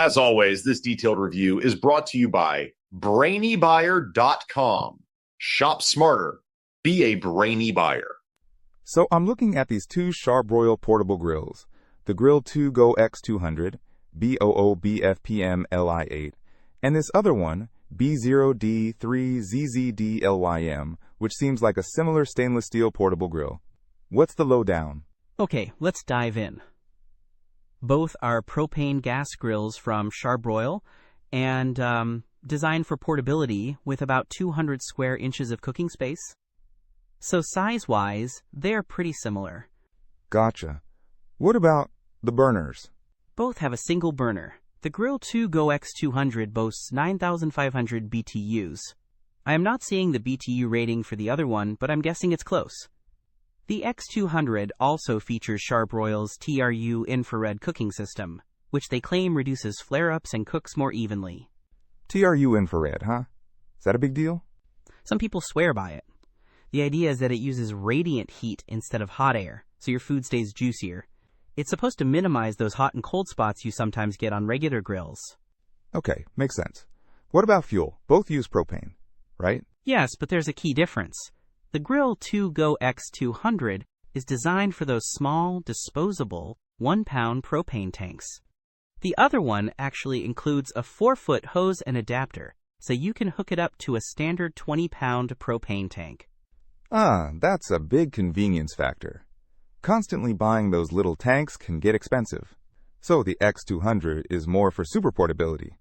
As always, this detailed review is brought to you by BrainyBuyer.com. Shop smarter. Be a brainy buyer. So I'm looking at these two Char-Broil Portable Grills, the Grill2Go X200, BOOBFPM-LI8, and this other one, B0D3ZZDLYM, which seems like a similar stainless steel portable grill. What's the lowdown? Okay, let's dive in. Both are propane gas grills from Charbroil and designed for portability with about 200 square inches of cooking space. So size-wise, they're pretty similar. Gotcha. What about the burners? Both have a single burner. The Grill2Go X200 boasts 9,500 BTUs. I am not seeing the BTU rating for the other one, but I'm guessing it's close. The X200 also features Charbroil's TRU-Infrared cooking system, which they claim reduces flare-ups and cooks more evenly. TRU-Infrared, huh? Is that a big deal? Some people swear by it. The idea is that it uses radiant heat instead of hot air, so your food stays juicier. It's supposed to minimize those hot and cold spots you sometimes get on regular grills. Okay, makes sense. What about fuel? Both use propane, right? Yes, but there's a key difference. The Grill2Go X200 is designed for those small, disposable, 1-pound propane tanks. The other one actually includes a 4-foot hose and adapter, so you can hook it up to a standard 20-pound propane tank. Ah, that's a big convenience factor. Constantly buying those little tanks can get expensive. So the X200 is more for super portability,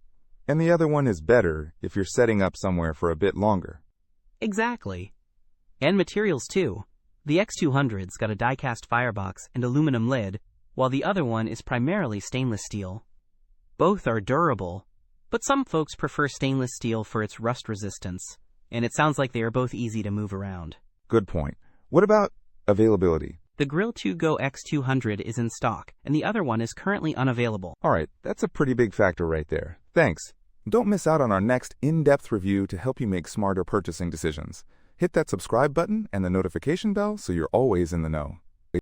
and the other one is better if you're setting up somewhere for a bit longer. Exactly. And materials too. The X200's got a die-cast firebox and aluminum lid, while the other one is primarily stainless steel. Both are durable, but some folks prefer stainless steel for its rust resistance, and it sounds like they are both easy to move around. Good point. What about availability? The Grill2Go X200 is in stock, and the other one is currently unavailable. All right, that's a pretty big factor right there. Thanks. Don't miss out on our next in-depth review to help you make smarter purchasing decisions. Hit that subscribe button and the notification bell so you're always in the know.